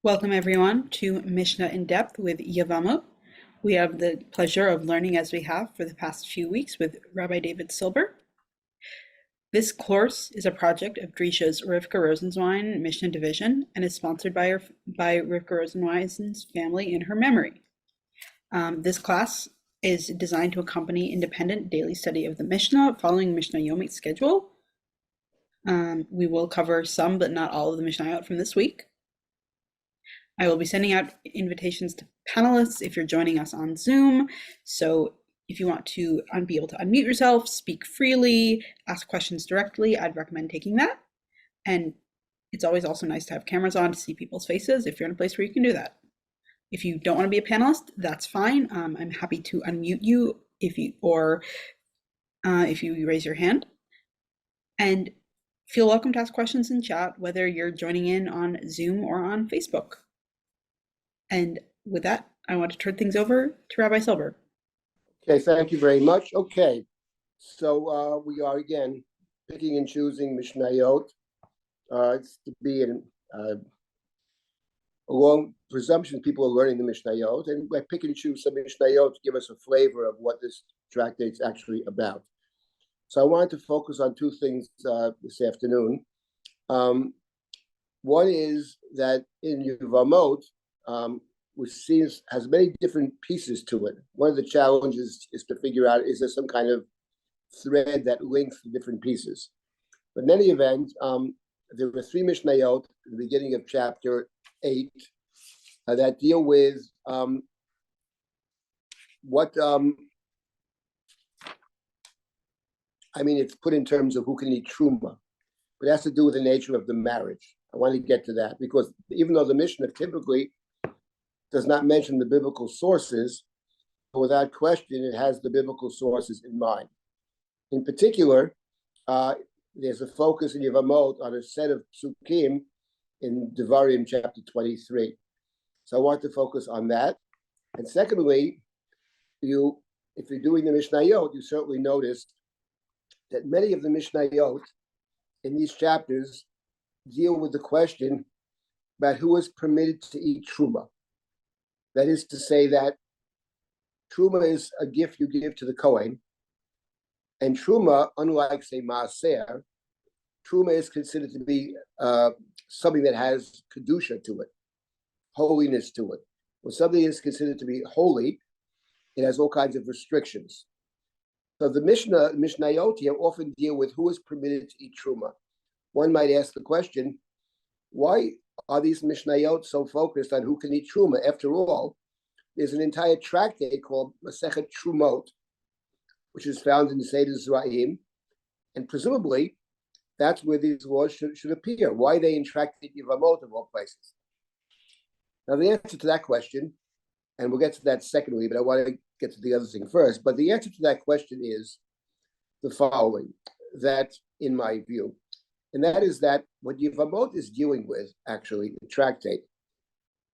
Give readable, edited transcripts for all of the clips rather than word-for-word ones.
Welcome everyone to Mishnah in Depth with Yevamot. We have the pleasure of learning as we have for the past few weeks with Rabbi David Silber. This course is a project of Drisha's Rifka Rosenwein Mishnah Division and is sponsored by Rifka Rosenwein's family in her memory. This class is designed to accompany independent daily study of the Mishnah following Mishnah Yomit schedule. We will cover some but not all of the mishnayot from this week. I will be sending out invitations to panelists if you're joining us on Zoom. So if you want to be able to unmute yourself, speak freely, ask questions directly, I'd recommend taking that. And it's always also nice to have cameras on to see people's faces if you're in a place where you can do that. If you don't want to be a panelist, that's fine. I'm happy to unmute you if you raise your hand. And feel welcome to ask questions in chat, whether you're joining in on Zoom or on Facebook. And with that, I want to turn things over to Rabbi Silber. Okay, thank you very much. Okay, so we are again picking and choosing mishnayot. It's to be a long presumption people are learning the mishnayot, and I pick and choose some mishnayot to give us a flavor of what this tractate's actually about. So I wanted to focus on two things this afternoon. One is that in Yevamot, which has many different pieces to it. One of the challenges is to figure out, is there some kind of thread that links the different pieces? But in any event, there were three mishnayot at the beginning of chapter 8 that deal with it's put in terms of who can eat truma, but it has to do with the nature of the marriage. I want to get to that because even though the Mishnah typically does not mention the biblical sources, but without question, it has the biblical sources in mind. In particular, there's a focus in Yevamot on a set of psukim in Devarim chapter 23. So I want to focus on that. And secondly, if you're doing the mishnayot, you certainly noticed that many of the mishnayot in these chapters deal with the question about who is permitted to eat truma. That is to say that truma is a gift you give to the Kohen, and truma, unlike say maaser, truma is considered to be something that has kedusha to it, holiness to it. When something is considered to be holy, it has all kinds of restrictions. So the mishnayot here often deal with who is permitted to eat truma. One might ask the question, why are these mishnayot so focused on who can eat truma? After all, there's an entire tractate called Masechet Trumot, which is found in the Seder Zraim, and presumably that's where these laws should appear. Why are they in Tractate Yevamot of all places? Now the answer to that question, and we'll get to that secondly, but I want to get to the other thing first, but the answer to that question is the following, that in my view, and that is that what Yevamot is dealing with, actually, the tractate,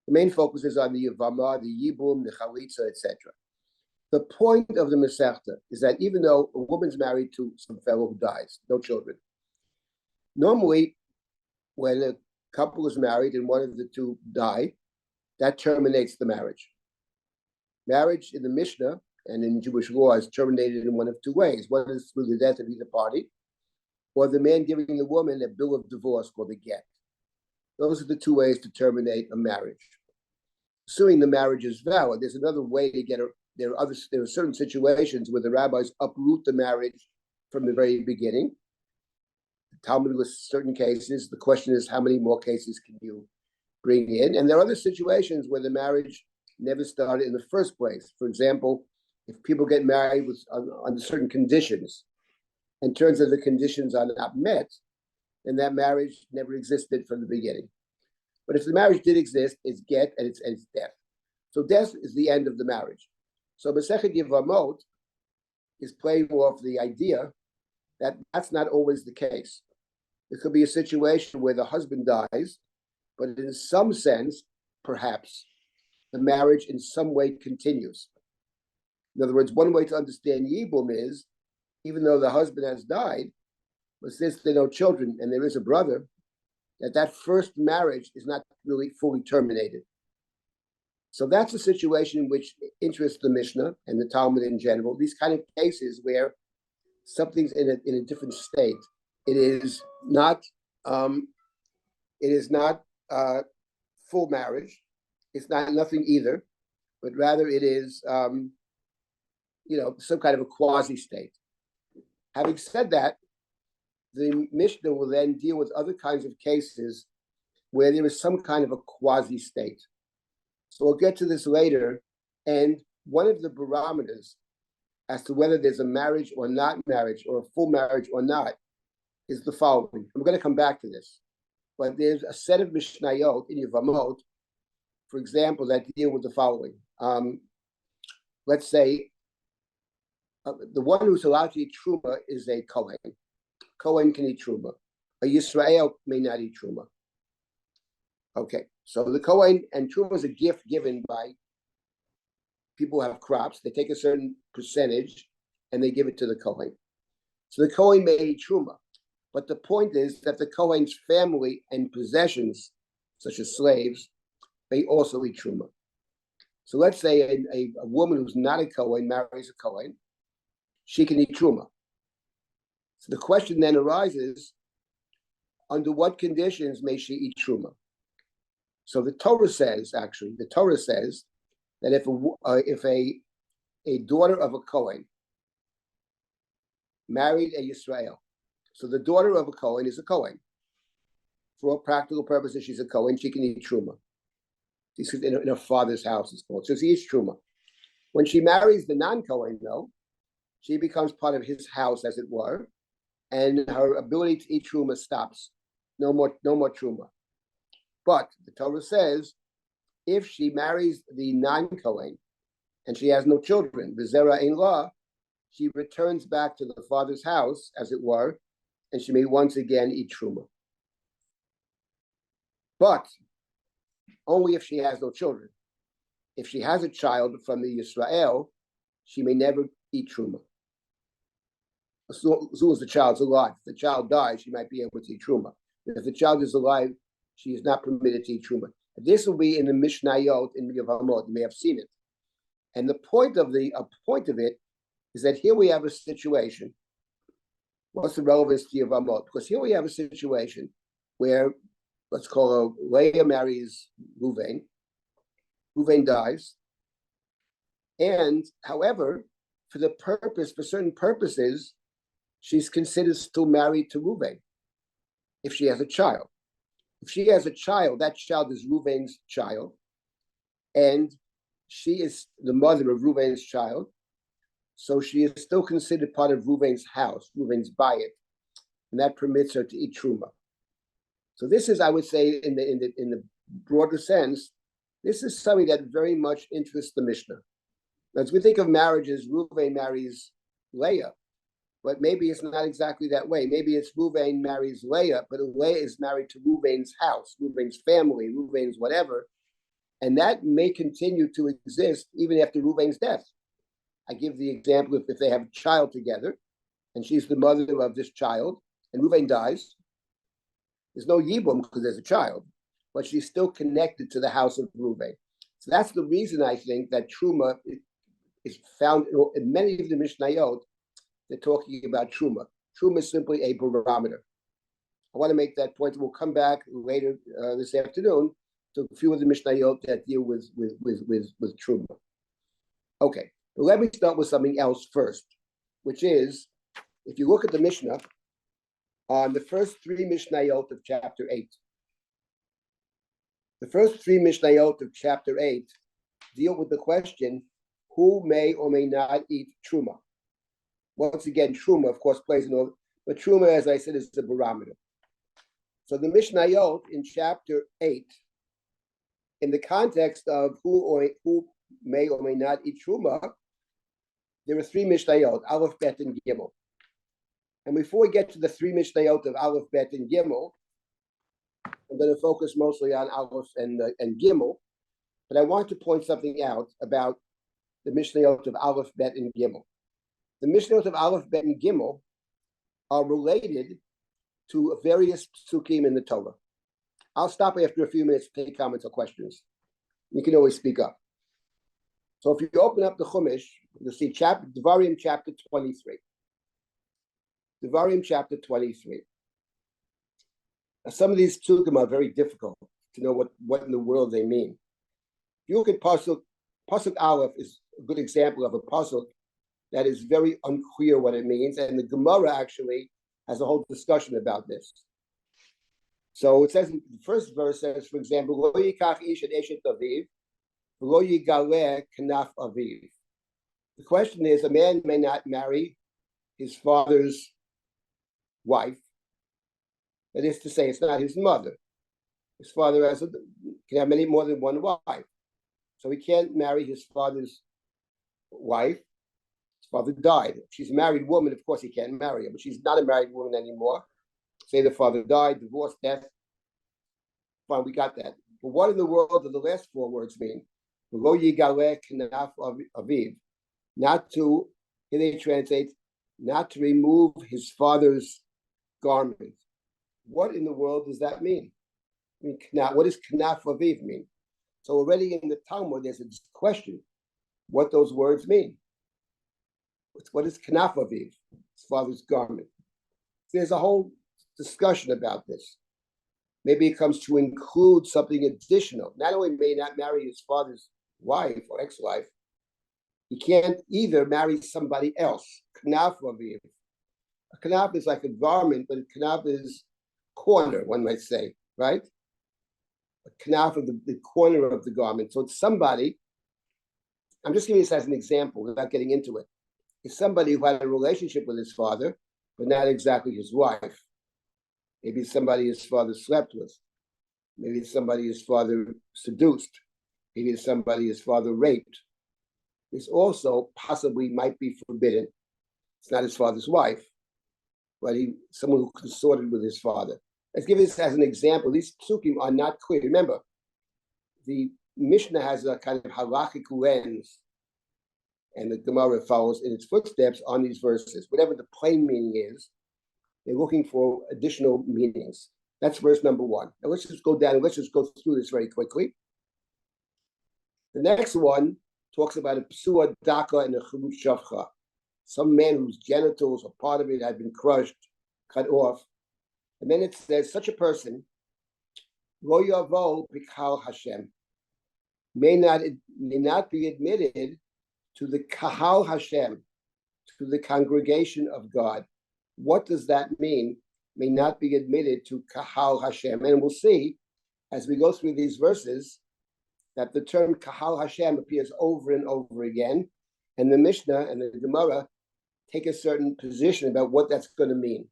the main focus is on the Yevamah, the Yibum, the Chalitza, etc. The point of the Masechet is that even though a woman's married to some fellow who dies, no children, normally when a couple is married and one of the two die, that terminates the marriage. Marriage in the Mishnah and in Jewish law is terminated in one of two ways. One is through the death of either party, or the man giving the woman a bill of divorce called a get. Those are the two ways to terminate a marriage. Assuming the marriage is valid, there's another way to get there are certain situations where the rabbis uproot the marriage from the very beginning. The Talmud lists certain cases. The question is, how many more cases can you bring in? And there are other situations where the marriage never started in the first place. For example, if people get married under certain conditions, and turns out the conditions are not met, then that marriage never existed from the beginning. But if the marriage did exist, it's get and it's death. So death is the end of the marriage. So Masechet Yevamot is playing off the idea that that's not always the case. There could be a situation where the husband dies, but in some sense, perhaps, the marriage in some way continues. In other words, one way to understand Yibum is, even though the husband has died, but since there are no children and there is a brother, that first marriage is not really fully terminated. So that's a situation which interests the Mishnah and the Talmud in general. These kind of cases where something's in a different state. It is not full marriage. It's not nothing either, but rather it is some kind of a quasi state. Having said that, the Mishnah will then deal with other kinds of cases where there is some kind of a quasi state. So we'll get to this later. And one of the barometers as to whether there's a marriage or not marriage, or a full marriage or not, is the following. I'm going to come back to this. But there's a set of mishnayot in Yevamot, for example, that deal with the following. Let's say the one who's allowed to eat truma is a Kohen. Kohen can eat truma. A Yisrael may not eat truma. Okay, so the Kohen, and truma is a gift given by people who have crops. They take a certain percentage and they give it to the Kohen. So the Kohen may eat truma. But the point is that the Kohen's family and possessions, such as slaves, may also eat truma. So let's say a woman who's not a Kohen marries a Kohen, she can eat truma. So the question then arises, under what conditions may she eat truma? So the Torah says that if a daughter of a Kohen married a Yisrael, so the daughter of a Kohen is a Kohen. For all practical purposes, she's a Kohen. She can eat truma. She's in her father's house, it's called. So she eats truma. When she marries the non-Kohen, though, she becomes part of his house, as it were, and her ability to eat truma stops. No more truma. But the Torah says, if she marries the non-Kohen and she has no children, v'zera ein la, she returns back to the father's house, as it were, and she may once again eat truma. But only if she has no children. If she has a child from the Yisrael, she may never eat truma. As soon as the child's alive. If the child dies, she might be able to eat truma. But if the child is alive, she is not permitted to eat truma. This will be in the Mishnayot in Yevamot. You may have seen it. And the point of it is that here we have a situation. What's the relevance to Yevamot? Because here we have a situation where, let's call her Leah marries Reuven. Reuven dies. And however, for certain purposes, she's considered still married to Reuven if she has a child. If she has a child, that child is Reuven's child, and she is the mother of Reuven's child, so she is still considered part of Reuven's house, Reuven's bayit, and that permits her to eat truma. So this is, I would say, in the broader sense, this is something that very much interests the Mishnah. As we think of marriages, Reuven marries Leah, but maybe it's not exactly that way. Maybe it's Reuven marries Leah, but Leah is married to Reuven's house, Reuven's family, Reuven's whatever, and that may continue to exist even after Reuven's death. I give the example if they have a child together, and she's the mother of this child, and Reuven dies, there's no yibum because there's a child, but she's still connected to the house of Reuven. So that's the reason I think that truma is found in many of the Mishnayot. They're talking about truma. Truma is simply a barometer. I want to make that point. We'll come back later this afternoon to a few of the Mishnayot that deal with truma. Okay, but let me start with something else first, which is, if you look at the Mishnah, on the first three Mishnayot of chapter 8, the first three Mishnayot of chapter 8 deal with the question, who may or may not eat truma? Once again, truma, of course, plays an role, but truma, as I said, is the barometer. So the Mishnayot in chapter 8, in the context of who may or may not eat truma, there are three Mishnayot, Aleph, Bet, and Gimel. And before we get to the three Mishnayot of Aleph, Bet, and Gimel, I'm going to focus mostly on Aleph and Gimel, but I want to point something out about the Mishnayot of Aleph, Bet, and Gimel. The Mishnayot of Aleph, Bet, and Gimel are related to various psukim in the Torah. I'll stop after a few minutes to take comments or questions. You can always speak up. So if you open up the Chumash, you'll see Devarim chapter 23. Devarim chapter 23. Now, some of these psukim are very difficult to know what in the world they mean. If you look at Pasuk Aleph is a good example of a pasuk that is very unclear what it means, and the Gemara actually has a whole discussion about this. So it says, the first verse says, for example, Lo yikach ish et eshet aviv, lo yigaleh kanaf aviv. The question is, a man may not marry his father's wife. That is to say, it's not his mother. His father can have more than one wife. So he can't marry his father's wife. His father died. If she's a married woman, of course he can't marry her, but she's not a married woman anymore. Say the father died, divorce, death. Fine, we got that. But what in the world do the last four words mean? Lo yigaleh kanaf aviv. Not to, here they translate, not to remove his father's garment. What in the world does that mean? I mean, what does kanaf aviv mean? So already in the Talmud, there's a question what those words mean. What is kanaf aviv, his father's garment? There's a whole discussion about this. Maybe it comes to include something additional. Not only may not marry his father's wife or ex-wife, he can't either marry somebody else. Kanaf aviv. A kanaf is like a garment, but a kanaf is corner, one might say, right? A kanaf of the corner of the garment. So it's somebody, I'm just giving this as an example without getting into it. It's somebody who had a relationship with his father, but not exactly his wife. Maybe it's somebody his father slept with. Maybe it's somebody his father seduced. Maybe it's somebody his father raped. This also possibly might be forbidden. It's not his father's wife, but someone who consorted with his father. Let's give this as an example. These psukim are not clear. Remember, the Mishnah has a kind of halachic lens, and the Gemara follows in its footsteps on these verses. Whatever the plain meaning is, they're looking for additional meanings. That's verse number 1. Now let's just go down and let's just go through this very quickly. The next one talks about a psua daka and a chilut shavcha. Some man whose genitals or part of it had been crushed, cut off. And then it says, such a person, lo yavo b'kal Hashem, may not be admitted to the kahal Hashem, to the congregation of God. What does that mean? May not be admitted to kahal Hashem. And we'll see as we go through these verses that the term kahal Hashem appears over and over again. And the Mishnah and the Gemara take a certain position about what that's going to mean.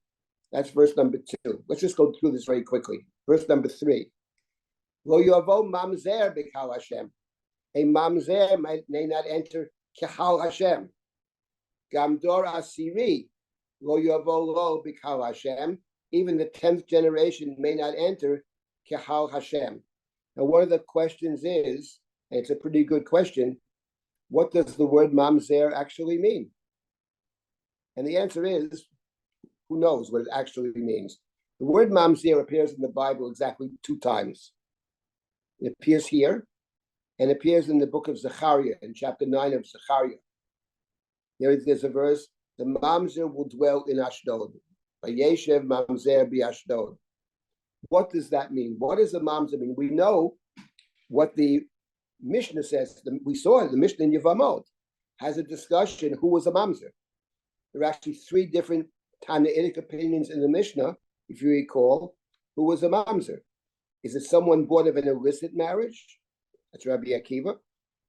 That's verse number 2. Let's just go through this very quickly. Verse number 3. Lo yavo mamzer b'kal Hashem. A mamzer may not enter kahal Hashem. Gamdor asiri. Lo yavo lo b'kal Hashem. Even the 10th generation may not enter kahal Hashem. Now, one of the questions is, and it's a pretty good question, what does the word mamzer actually mean? And the answer is, who knows what it actually means? The word mamzer appears in the Bible exactly 2 times. It appears here, and appears in the book of Zechariah, in chapter 9 of Zechariah. There's a verse, the mamzer will dwell in Ashdod. Vayeshev mamzer bi-Ashdod. What does that mean? What does the mamzer mean? We know what the Mishnah says. We saw it, the Mishnah in Yevamot has a discussion who was a mamzer. There are actually 3 different Tanaitic opinions in the Mishnah, if you recall, who was a mamzer. Is it someone born of an illicit marriage? That's Rabbi Akiva.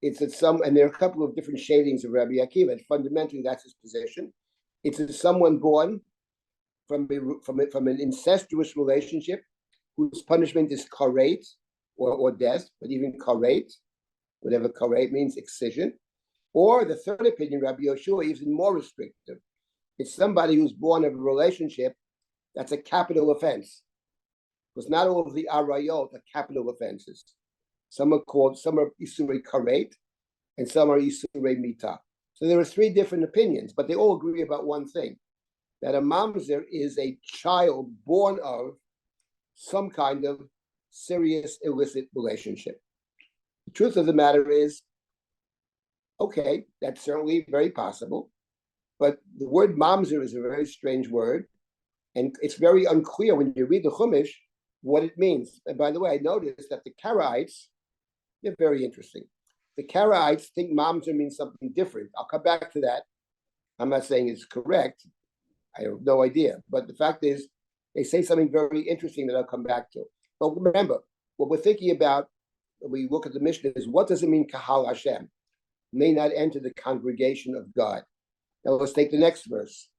It's and there are a couple of different shadings of Rabbi Akiva, and fundamentally that's his position. It's someone born from an incestuous relationship whose punishment is karet or death, but even karet, whatever karet means, excision. Or the third opinion, Rabbi Yoshua, is even more restrictive. It's somebody who's born of a relationship that's a capital offense. Because not all of the arayot are capital offenses. Some are isurei karet, and some are isurei mita. So there are 3 different opinions, but they all agree about one thing, that a mamzer is a child born of some kind of serious illicit relationship. The truth of the matter is, okay, that's certainly very possible, but the word mamzer is a very strange word, and it's very unclear when you read the Chumash what it means. And by the way, I noticed that the Karaites, they're very interesting. The Karaites think mamzer means something different. I'll come back to that. I'm not saying it's correct. I have no idea. But the fact is, they say something very interesting that I'll come back to. But remember, what we're thinking about when we look at the Mishnah is, what does it mean, Kahal Hashem? May not enter the congregation of God. Now let's take the next verse.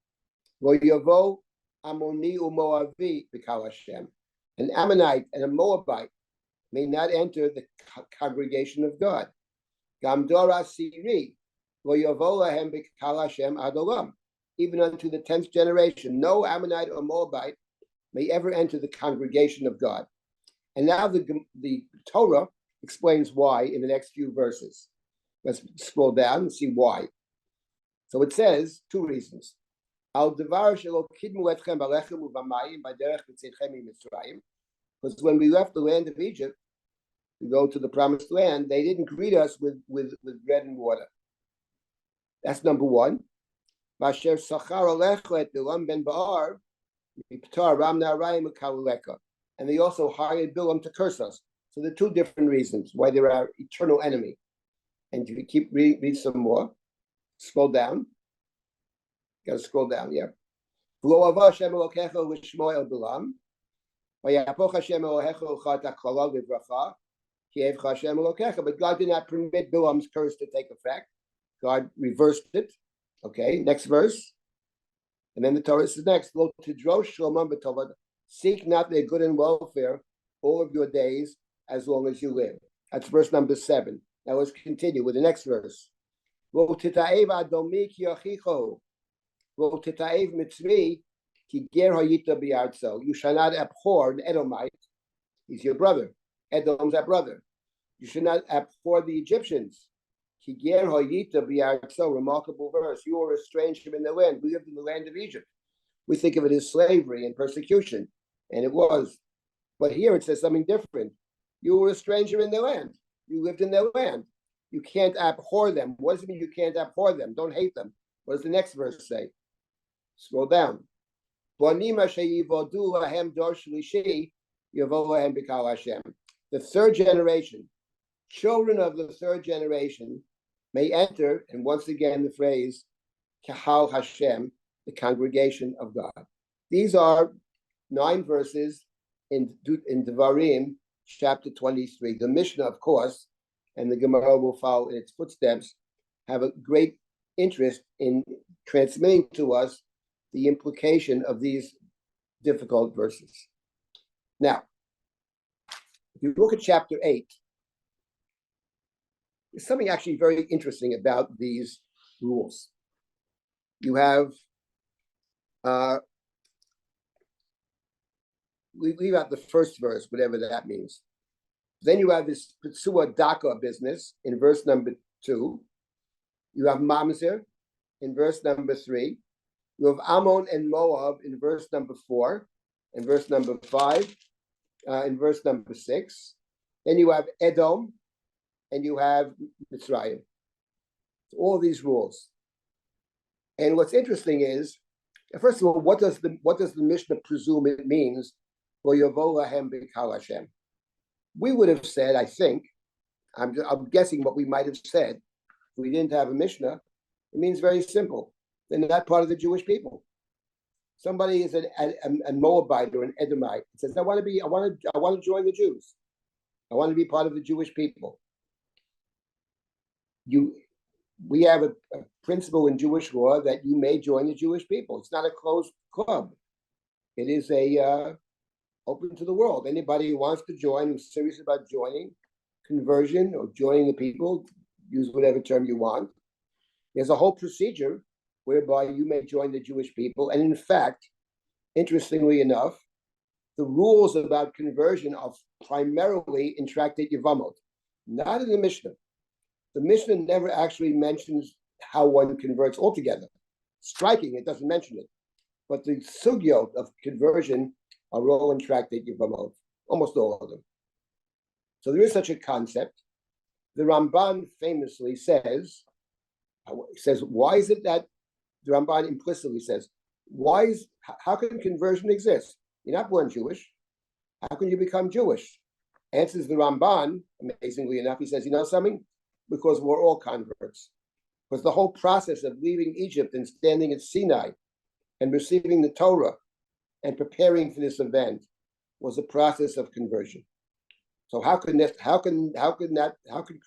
Lo yavo Amoni uMoavi b'Kahal Hashem. An Ammonite and a Moabite may not enter the congregation of God. Gam Dora Siri lo yavo lahem b'Kahal Hashem ad olam. Even unto the 10th generation, no Ammonite or Moabite may ever enter the congregation of God. And now the Torah explains why in the next few verses. Let's scroll down and see why. So it says two reasons. Because when we left the land of Egypt to go to the promised land, they didn't greet us with bread and water. That's number one. And they also hired Bilam to curse us. So there are two different reasons why they're our eternal enemy. And if you keep read some more, scroll down. You gotta scroll down, yeah. But God did not permit Bilam's curse to take effect. God reversed it. Okay, next verse. And then the Torah says next, seek not their good and welfare all of your days as long as you live. That's verse number 7. Now let's continue with the next verse. You shall not abhor an Edomite. He's your brother. Edom's our brother. You should not abhor the Egyptians. Remarkable verse. You are a stranger in the land. We lived in the land of Egypt. We think of it as slavery and persecution, and it was. But here it says something different. You were a stranger in their land. You lived in their land. You can't abhor them. What does it mean you can't abhor them? Don't hate them. What does the next verse say? Scroll down. The third generation, children of the third generation may enter, and once again the phrase, Kahal Hashem, the congregation of God. These are 9 verses in Devarim, chapter 23. The Mishnah, of course, and the Gemara will follow in its footsteps, have a great interest in transmitting to us the implication of these difficult verses. Now, if you look at chapter 8, there's something actually very interesting about these rules. You have, we leave out the first verse, whatever that means. Then you have this Pitsua Daka business in verse number 2. You have Mamzer in verse number 3. You have Ammon and Moab in verse number 4, in verse number 5, in verse number 6. Then you have Edom, and you have Mitzrayim. All these rules. And what's interesting is, first of all, what does the Mishnah presume it means? Lo yavo lahem b'Kahal Hashem. We would have said, I think, I'm guessing what we might have said if we didn't have a Mishnah. It means very simple. They're not part of the Jewish people. Somebody is a Moabite or an Edomite. Says, I want to join the Jews. I want to be part of the Jewish people. We have a principle in Jewish law that you may join the Jewish people. It's not a closed club. It is open to the world. Anybody who wants to join, who's serious about joining, conversion or joining the people, use whatever term you want. There's a whole procedure whereby you may join the Jewish people. And in fact, interestingly enough, the rules about conversion are primarily in Tractate Yevamot, not in the Mishnah. The Mishnah never actually mentions how one converts altogether. Striking, it doesn't mention it. But the sugyot of conversion are all in Tractate Yevamot, almost all of them. So there is such a concept. The Ramban famously says, why is it that the Ramban implicitly says, how can conversion exist? You're not born Jewish. How can you become Jewish? Answers the Ramban, amazingly enough, he says, you know something? Because we're all converts. Because the whole process of leaving Egypt and standing at Sinai and receiving the Torah and preparing for this event was a process of conversion. So how could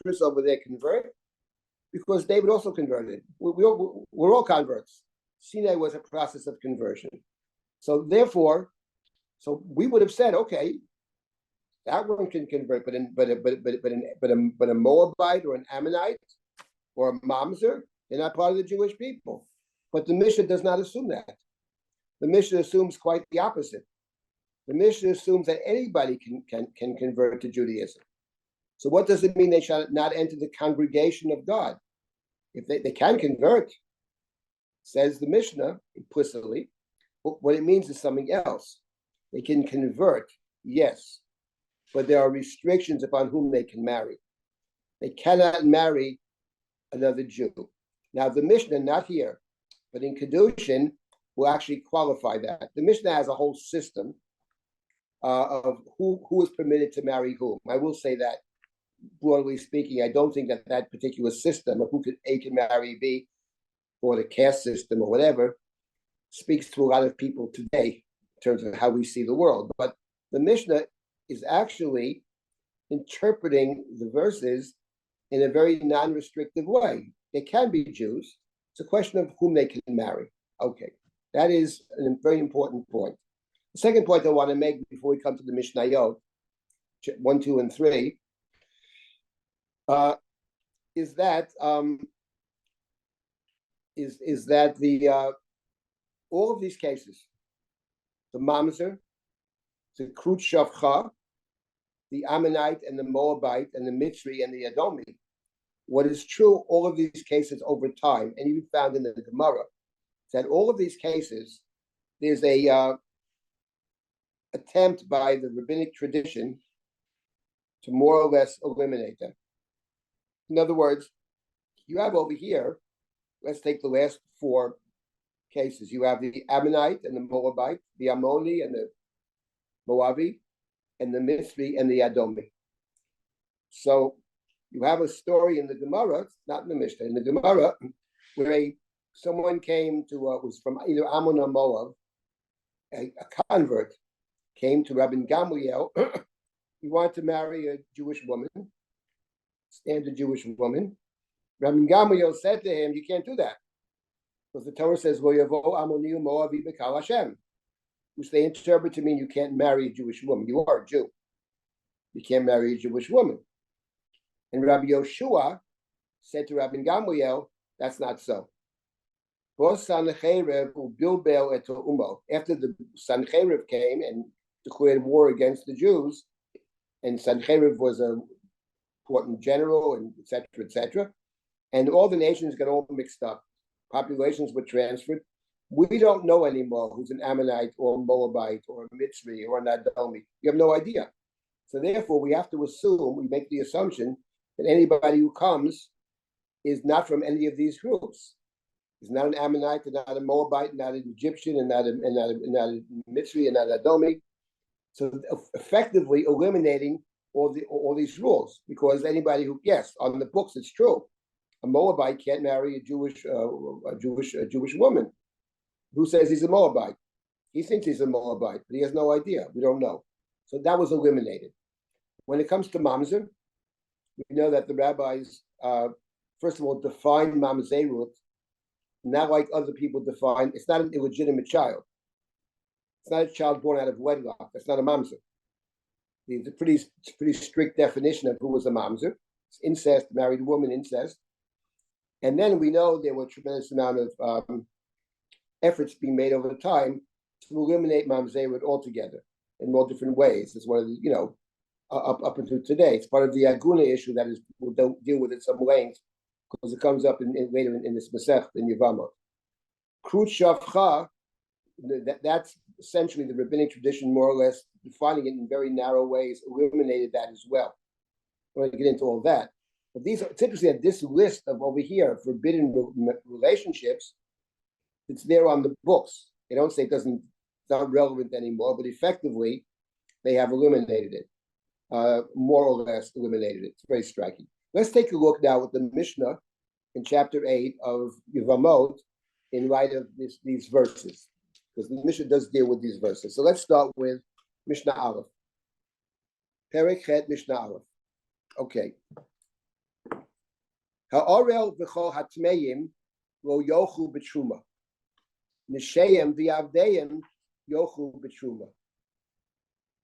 Chris over there convert? Because David also converted. We're all converts. Sinai was a process of conversion. So therefore, we would have said, okay, that one can convert, but a Moabite or an Ammonite or a Mamzer, they're not part of the Jewish people. But the Mishnah does not assume that. The Mishnah assumes quite the opposite. The Mishnah assumes that anybody can convert to Judaism. So what does it mean they shall not enter the congregation of God? If they can convert, says the Mishnah implicitly, what it means is something else. They can convert, yes, but there are restrictions upon whom they can marry. They cannot marry another Jew. Now, the Mishnah, not here, but in Kedushin, will actually qualify that. The Mishnah has a whole system of who is permitted to marry whom. I will say that, broadly speaking, I don't think that particular system of who A can marry B, or the caste system or whatever, speaks to a lot of people today in terms of how we see the world. But the Mishnah is actually interpreting the verses in a very non-restrictive way. They can be Jews. It's a question of whom they can marry. Okay, that is a very important point. The second point I want to make before we come to the mishnayot, 1, 2, and 3, is that all of these cases, the Mamzer, the Krut Shavcha, the Ammonite and the Moabite and the Mitzri and the Edomi, what is true, all of these cases over time, and even found in the Gemara, that all of these cases, there's a attempt by the rabbinic tradition to more or less eliminate them. In other words, you have over here, let's take the last 4 cases. You have the Ammonite and the Moabite, the Ammoni and the Moabi, and the Mitzri and the Adomi. So you have a story in the Gemara, not in the Mishnah, in the Gemara, where someone came to, was from either Ammon or Moab, a convert, came to Rabbi Gamliel. He wanted to marry a Jewish woman, standard Jewish woman. Rabbi Gamliel said to him, you can't do that. Because the Torah says, which they interpret to mean you can't marry a Jewish woman. You are a Jew. You can't marry a Jewish woman. And Rabbi Yoshua said to Rabbi Gamliel, that's not so. After the Sancheriv came and declared war against the Jews, and Sancheriv was an important general, and et cetera, and all the nations got all mixed up. Populations were transferred. We don't know anymore who's an Ammonite or a Moabite or a Mitzri or an Adomi. You have no idea. So therefore, we have to assume, we make the assumption that anybody who comes is not from any of these groups. Is not an Ammonite, and not a Moabite, not an Egyptian, and not a Mitzri, and not an Adomi. So effectively eliminating all these rules, because anybody who, yes, on the books it's true, a Moabite can't marry a Jewish woman. Who says he's a Moabite? He thinks he's a Moabite, but he has no idea. We don't know. So that was eliminated. When it comes to Mamzer, we know that the rabbis, first of all, define Mamzerut, not like other people define. It's not an illegitimate child. It's not a child born out of wedlock. That's not a Mamzer. It's a pretty strict definition of who was a Mamzer. It's incest, married woman, incest. And then we know there were a tremendous amount of efforts being made over time to eliminate Mamzerut altogether in all different ways. It's one of the, up until today. It's part of the Aguna issue that is, we'll deal with it some length because it comes up later in this Masechet in Yevamot. Krut Shavcha, that's essentially the rabbinic tradition, more or less defining it in very narrow ways, eliminated that as well. I want to get into all that. But it's interesting that this list of over here, forbidden relationships, it's there on the books. They don't say it's not relevant anymore, but effectively, they have eliminated it, more or less eliminated it. It's very striking. Let's take a look now at the Mishnah in chapter 8 of Yevamot in light of these verses, because the Mishnah does deal with these verses. So let's start with Mishnah Aleph. Perek Chet Mishnah Aleph. Okay. Ha'orel v'chol hatmeim lo yochu b'truma. Nishayim v'yavdeim yochu b'truma.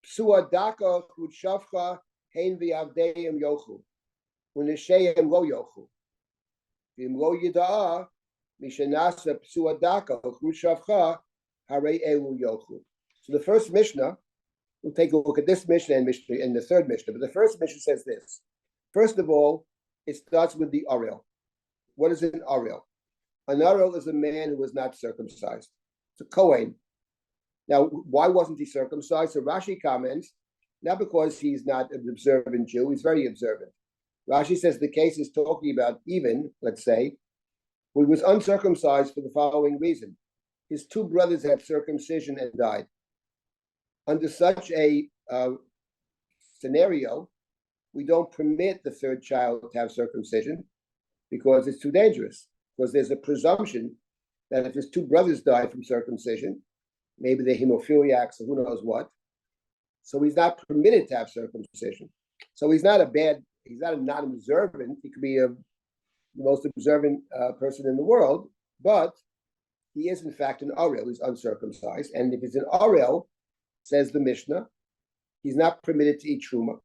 Psua daka chut shavcha hein v'yavdeim yochu. U'nishayim lo yochu. V'im lo yida'a mishanasa psua daka chut shavcha harei elu yochu. So the first Mishnah, we'll take a look at this Mishnah and the third Mishnah. But the first Mishnah says this. First of all, it starts with the Ariel. What is an Ariel? An Ariel is a man who was not circumcised. It's a Kohen. Now, why wasn't he circumcised? So Rashi comments, not because he's not an observant Jew, he's very observant. Rashi says the case is talking about even, let's say, who was uncircumcised for the following reason. His two brothers had circumcision and died. Under such a scenario, we don't permit the third child to have circumcision because it's too dangerous. Because there's a presumption that if his two brothers die from circumcision, maybe they're hemophiliacs or who knows what, so he's not permitted to have circumcision. So he's not a non-observant. He could be the most observant person in the world, but he is in fact an Ariel. He's uncircumcised, and if he's an Ariel, says the Mishnah, he's not permitted to eat truma.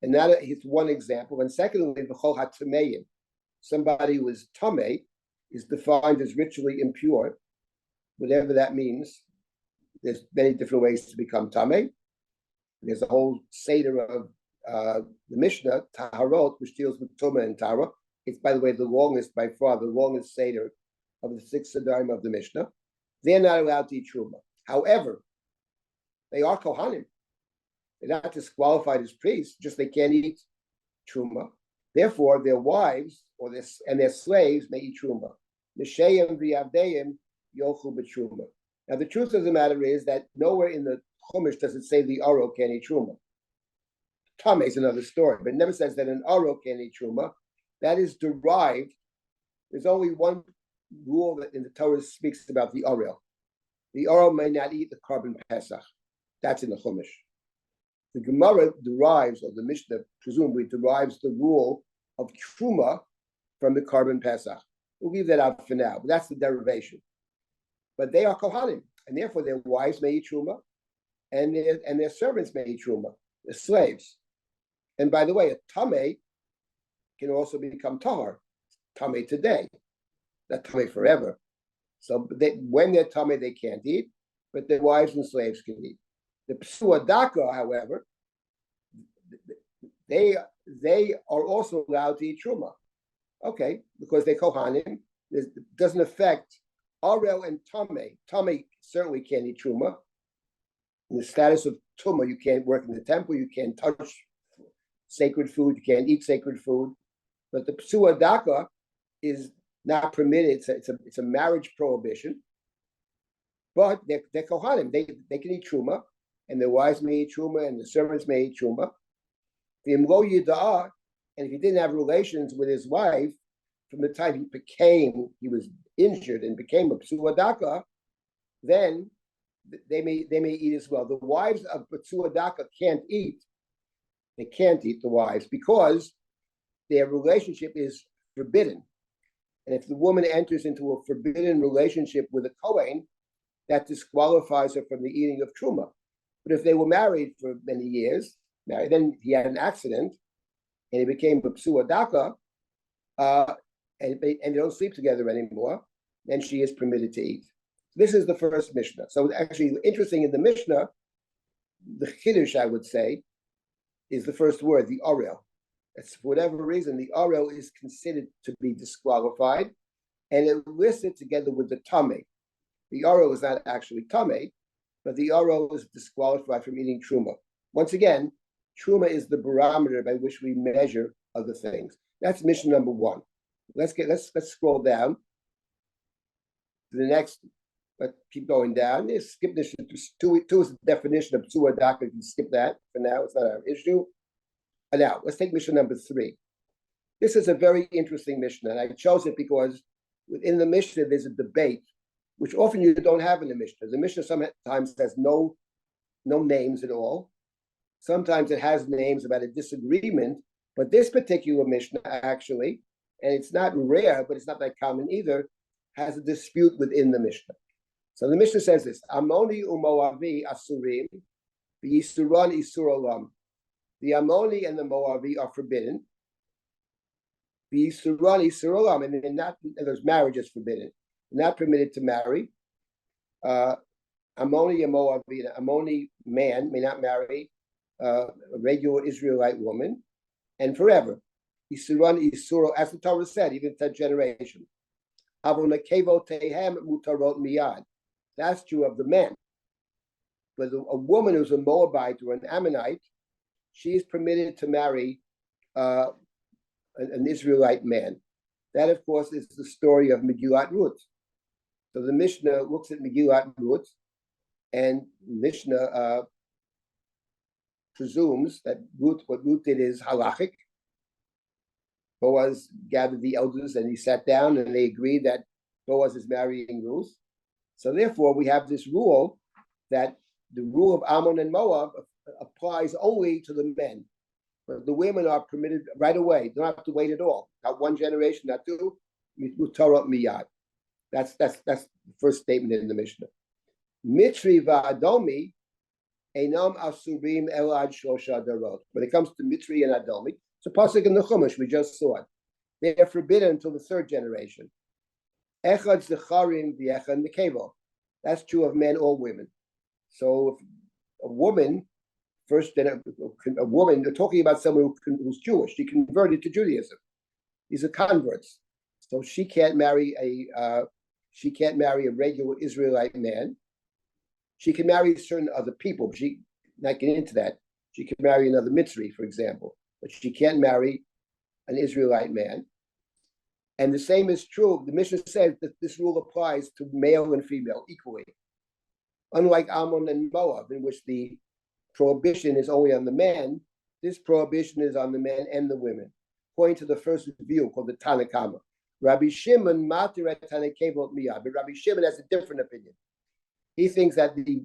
And that is one example. And secondly, v'chol hatmeim, somebody who is tamei is defined as ritually impure, whatever that means. There's many different ways to become tamei. There's a whole seder of the Mishnah, Taharot, which deals with Tumah and Tara. It's, by the way, by far the longest seder of the 6 sedarim of the Mishnah. They're not allowed to eat truma. However, they are Kohanim. They're not disqualified as priests, just they can't eat truma. Therefore, their wives and their slaves may eat truma. Nishayim v'yavdeim yochu b'truma. Now, the truth of the matter is that nowhere in the Chumash does it say the Aro can eat truma. Tameh is another story, but it never says that an Aro can eat truma. That is derived. There's only one rule that in the Torah speaks about the Ariel. The Ariel may not eat the carbon Pesach. That's in the Chumash. The Gemara derives, or the Mishnah presumably derives the rule of Truma from the carbon Pesach. We'll leave that out for now, but that's the derivation. But they are Kohanim, and therefore their wives may eat Truma, and their servants may eat Truma, the slaves. And by the way, a Tameh can also become Tahar. Tameh today, not Tameh forever. So when they're Tameh, they can't eat, but their wives and slaves can eat. The Psua Daka, however, they are also allowed to eat Truma. Okay, because they're Kohanim. It doesn't affect Arel and Tameh. Tameh certainly can't eat Truma. In the status of Tumah, you can't work in the temple, you can't touch sacred food, you can't eat sacred food. But the Psua Daka is not permitted. It's a marriage prohibition. But they're Kohanim. They can eat Truma, and their wives may eat Truma, and the servants may eat Truma. And if he didn't have relations with his wife from the time he was injured and became a Psua Daka, then they may eat as well. The wives of Psua Daka can't eat. They can't eat, the wives, because their relationship is forbidden. And if the woman enters into a forbidden relationship with a Kohen, that disqualifies her from the eating of Truma. But if they were married for many years, then he had an accident, and he became a Psua Daka, and they don't sleep together anymore, then she is permitted to eat. This is the first Mishnah. So actually, interesting in the Mishnah, the Chiddush, I would say, is the first word, the Ariel. That's, for whatever reason, the Ariel is considered to be disqualified, and it listed together with the Tameh. The Ariel is not actually Tameh, but the Ariel is disqualified from eating Truma. Once again, Truma is the barometer by which we measure other things. That's mission number one. Let's scroll down to the next. Let's keep going down. Skip this. Two is the definition of psua daka. You can skip that for now. It's not our issue. And now let's take mission number 3. This is a very interesting Mishnah, and I chose it because within the Mishnah there's a debate, which often you don't have in the Mishnah. The Mishnah sometimes has no names at all. Sometimes it has names about a disagreement, but this particular Mishnah actually, and it's not rare, but it's not that common either, has a dispute within the Mishnah. So the Mishnah says this: Ammoni u'Moavi asurim, v'yisuran isur olam. The Ammoni and the Moavi are forbidden. V'yisuran isur olam, and there's marriage is forbidden. Not permitted to marry. Ammoni and Moavi, an Ammoni man may not marry a regular Israelite woman, and forever. Isuran isuro, as the Torah said, even 10th generation. That's true of the men. But a woman who's a Moabite or an Ammonite, she is permitted to marry an Israelite man. That, of course, is the story of Megillat Ruth. So the Mishnah looks at Megillat Ruth, and Mishnah presumes that what Ruth did is halachic. Boaz gathered the elders and he sat down and they agreed that Boaz is marrying Ruth. So therefore, we have this rule that the rule of Ammon and Moab applies only to the men. But the women are permitted right away. They don't have to wait at all. Not one generation, not two. Mutarot miyad. That's the first statement in the Mishnah. Mitri va'adomi enam asurim elad shosha darot. When it comes to Mitri and Adomi, it's a pasuk in the Chumash, we just saw it. They are forbidden until the 3rd generation. Echad zecharim v'echad nekevo. That's true of men or women. So if a woman, they're talking about someone who's Jewish. She converted to Judaism. These are converts. So she can't marry a regular Israelite man. She can marry certain other people, but she not get into that. She can marry another Mitzri, for example, but she can't marry an Israelite man. And the same is true. The Mishnah says that this rule applies to male and female equally. Unlike Ammon and Moab, in which the prohibition is only on the men, this prohibition is on the men and the women. According to the first view called the Tanakama. Rabbi Shimon matiret tanakevot miyad, but Rabbi Shimon has a different opinion. He thinks that the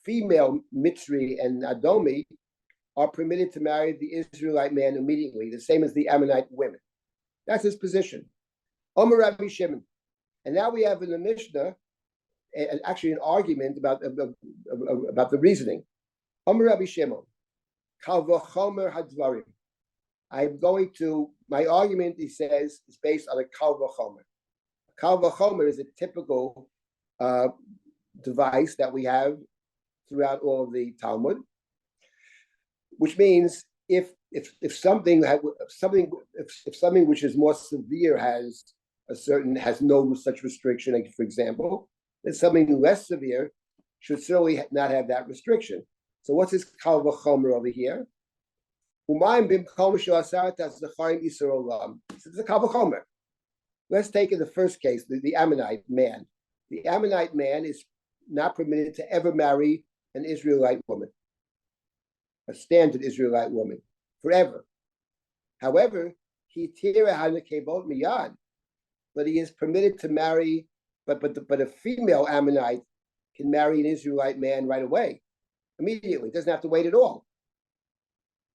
female Mitzri and Adomi are permitted to marry the Israelite man immediately, the same as the Ammonite women. That's his position. Omer Rabbi Shimon. And now we have in the Mishnah actually an argument about the reasoning. Omer Rabbi Shimon. Kal v'chomer hadvarim. My argument, he says, is based on a kal v'chomer. Kal v'chomer is a typical device that we have throughout all of the Talmud, which means if something which is more severe has no such restriction, like for example, then something less severe should certainly not have that restriction. So what's this kal v'chomer over here? It's a kal v'chomer. Let's take in the first case, the Ammonite man. The Ammonite man is not permitted to ever marry an Israelite woman, a standard Israelite woman, forever. However, but he is permitted to marry, but a female Ammonite can marry an Israelite man right away, immediately. Doesn't have to wait at all.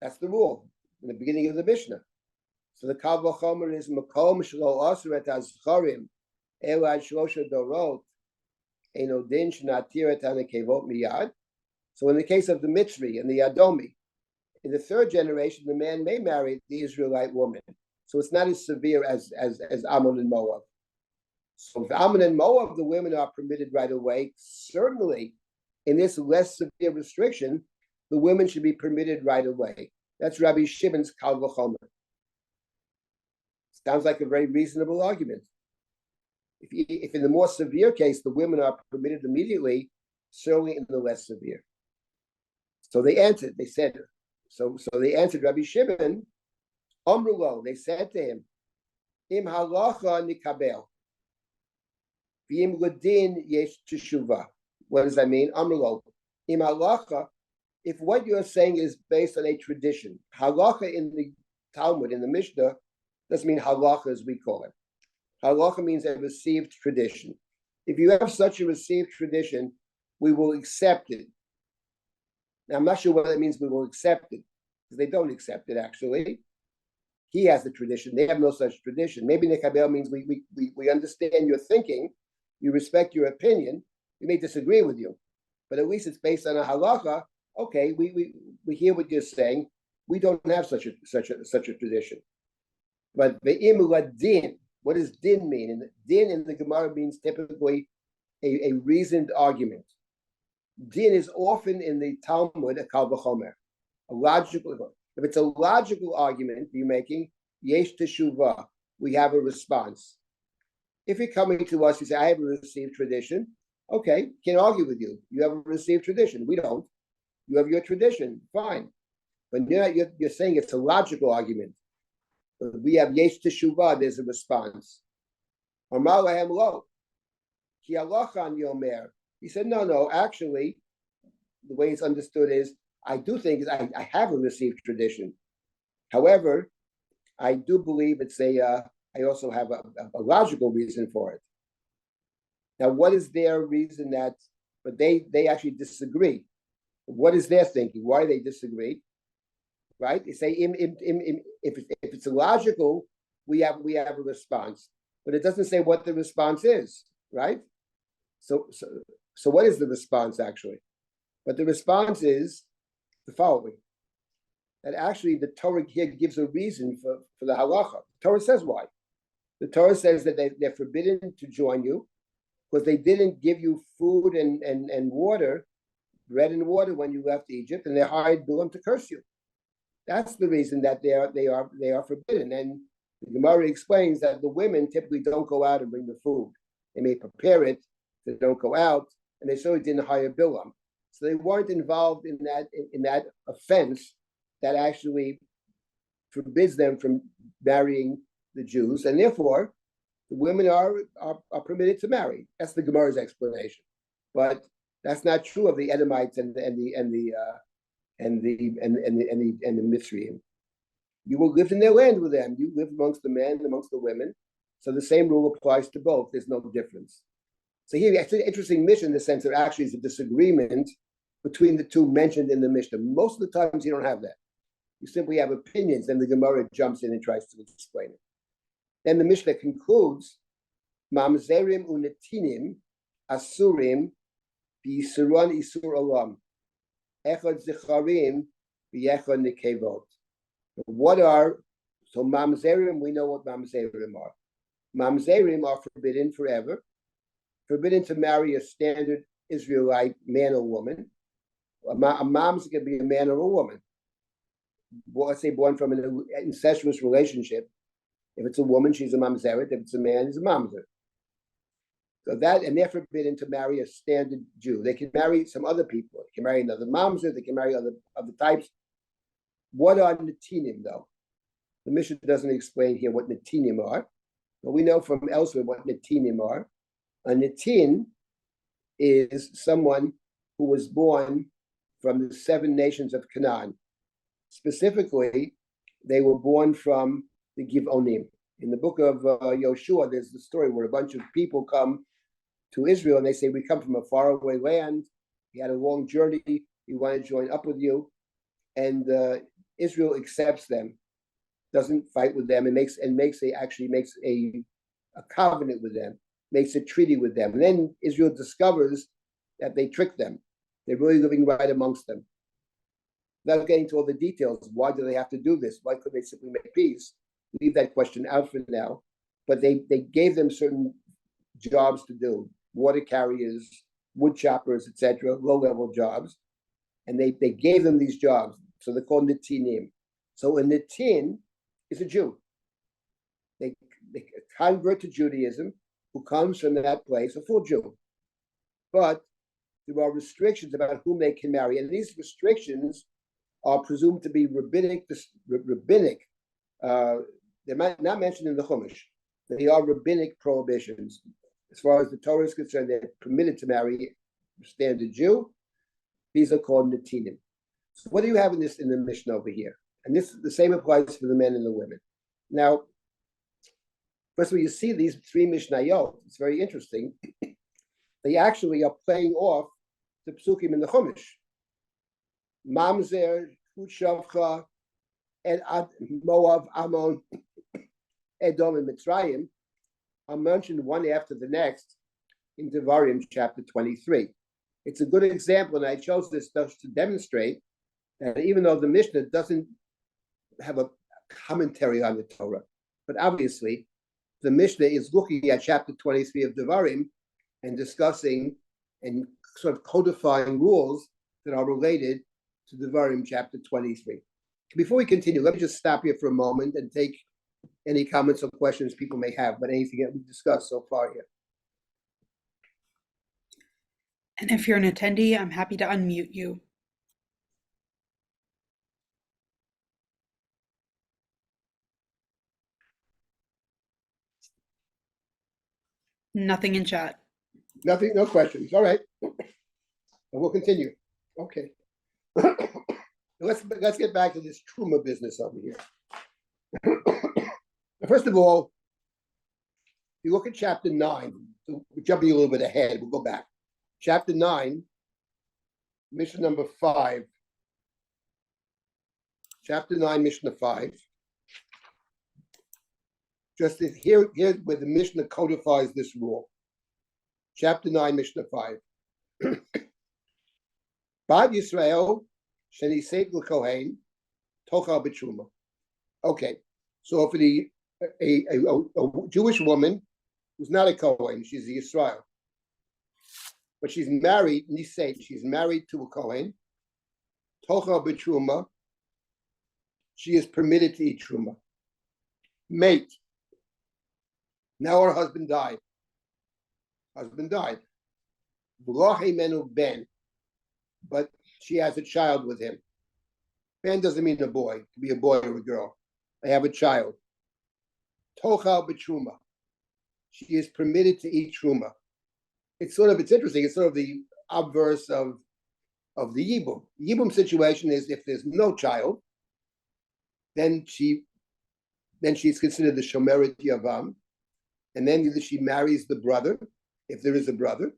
That's the rule in the beginning of the Mishnah. So the kal v'chomer is makom shelo asur et hazcharim elad shlosha dorot eino din shenatir et hanekevot miyad. So in the case of the Mitzri and the Adomi, in the 3rd generation, the man may marry the Israelite woman. So it's not as severe as Ammon and Moab. So if Ammon and Moab, the women are permitted right away, certainly in this less severe restriction, the women should be permitted right away. That's Rabbi Shimon's kal v'chomer. Sounds like a very reasonable argument. If in the more severe case, the women are permitted immediately, certainly in the less severe. So they answered, they said, So they answered Rabbi Shimon, Amrulo, they said to him, Im halacha nikabel. V'im ladin yesh teshuva. What does that mean? Amrulo. Im halacha, if what you're saying is based on a tradition, halacha in the Talmud, in the Mishnah, doesn't mean halacha as we call it. Halacha means a received tradition. If you have such a received tradition, we will accept it. Now, I'm not sure what that means we will accept it, because they don't accept it, actually. He has the tradition. They have no such tradition. Maybe nekabel means we understand your thinking, you respect your opinion, we may disagree with you, but at least it's based on a halacha. Okay, we hear what you're saying. We don't have such a tradition. But ve'im ladin, what does din mean? And din in the Gemara means typically a reasoned argument. Din is often in the Talmud a kal v'chomer, a logical. If it's a logical argument you're making, yesh teshuvah, we have a response. If you're coming to us, you say, I have a received tradition. Okay, can't argue with you. You have a received tradition. We don't. You have your tradition. Fine. But you're saying it's a logical argument. We have yesh teshuvah, there's a response. Amar lahem lo, ki halachan yomer. He said, no, actually, the way it's understood is, I do think I have a received tradition. However, I do believe it's I also have a logical reason for it. Now, what is their reason but they actually disagree. What is their thinking? Why they disagree? Right? They say, if it's illogical, we have a response. But it doesn't say what the response is, right? So what is the response actually? But the response is the following: that actually the Torah here gives a reason for the halacha. The Torah says why. The Torah says that they're forbidden to join you because they didn't give you food and water, bread and water when you left Egypt, and they hired Bilam to curse you. That's the reason that they are forbidden. And the Gemara explains that the women typically don't go out and bring the food. They may prepare it, they don't go out, and they certainly didn't hire Bilam. So they weren't involved in that offense that actually forbids them from marrying the Jews, and therefore the women are permitted to marry. That's the Gemara's explanation, but that's not true of the Edomites and the Mitzrayim. You will live in their land with them. You live amongst the men, amongst the women. So the same rule applies to both. There's no difference. So here, it's an interesting Mishnah in the sense that actually is a disagreement between the two mentioned in the Mishnah. Most of the times you don't have that. You simply have opinions, then the Gemara jumps in and tries to explain it. Then the Mishnah concludes, Mamzerim unetinim asurim b'yisuran isur olam echad zicharim b'yechad nekevot. So mamzerim, we know what mamzerim are. Mamzerim are forbidden forever, forbidden to marry a standard Israelite man or woman. A mom's going to be a man or a woman. Let's say born from an incestuous relationship. If it's a woman, she's a mamzeret. If it's a man, he's a mamzer. So and they're forbidden to marry a standard Jew. They can marry some other people. They can marry another mamzer. They can marry other types. What are netinim, though? The Mishnah doesn't explain here what netinim are, but we know from elsewhere what netinim are. A netin is someone who was born from the 7 nations of Canaan. Specifically, they were born from the Givonim. In the book of Yoshua, there's the story where a bunch of people come to Israel and they say, we come from a faraway land. We had a long journey. We want to join up with you. And Israel accepts them, doesn't fight with them, and makes a covenant with them, makes a treaty with them. And then Israel discovers that they tricked them. They're really living right amongst them. Without getting to all the details, why do they have to do this? Why couldn't they simply make peace? Leave that question out for now. But they gave them certain jobs to do, water carriers, wood choppers, etc., low-level jobs. And they gave them these jobs. So they're called netinim. So a netin is a Jew. They convert to Judaism, who comes from that place, a full Jew. But there are restrictions about whom they can marry. And these restrictions are presumed to be rabbinic. They're not mentioned in the Chumash. They are rabbinic prohibitions. As far as the Torah is concerned, they're permitted to marry a standard Jew. These are called netinim. So what do you have in the Mishnah over here? And the same applies for the men and the women. Now, first of all, you see these three mishnayot. It's very interesting. They actually are playing off the psukim in the Chumash. Mamzer, Hushavcha, and Moab, Ammon, Edom, and Mitzrayim are mentioned one after the next in Devarim chapter 23. It's a good example, and I chose this just to demonstrate that even though the Mishnah doesn't have a commentary on the Torah, but obviously the Mishnah is looking at chapter 23 of Devarim and discussing and sort of codifying rules that are related to Devarim chapter 23. Before we continue, let me just stop here for a moment and take any comments or questions people may have about anything that we've discussed so far here. And if you're an attendee, I'm happy to unmute you. Nothing in chat. Nothing, no questions. All right. And we'll continue. Okay. Let's get back to this truma business over here. First of all, you look at chapter 9. So we're jumping a little bit ahead. We'll go back. Chapter 9, Mishnah number 5. Chapter 9, Mishnah 5. Just here where the Mishnah codifies this rule. Chapter 9, Mishnah 5. Bad Yisrael, Sheniseit l'Kohen, Tochal b'Truma. Okay, so for a Jewish woman who's not a Kohen, she's a Yisrael, but she's married, Niseit, she's married to a Kohen, Tochal b'Truma, she is permitted to eat Truma. Mate, now her husband died. Ben, but she has a child with him. Ben doesn't mean a boy. It could be a boy or a girl. They have a child. Tochal b'truma. She is permitted to eat truma. It's interesting. It's sort of the obverse of the yibum. The yibum situation is if there's no child, then she's considered the shomeret yavam, and then either she marries the brother, if there's a brother,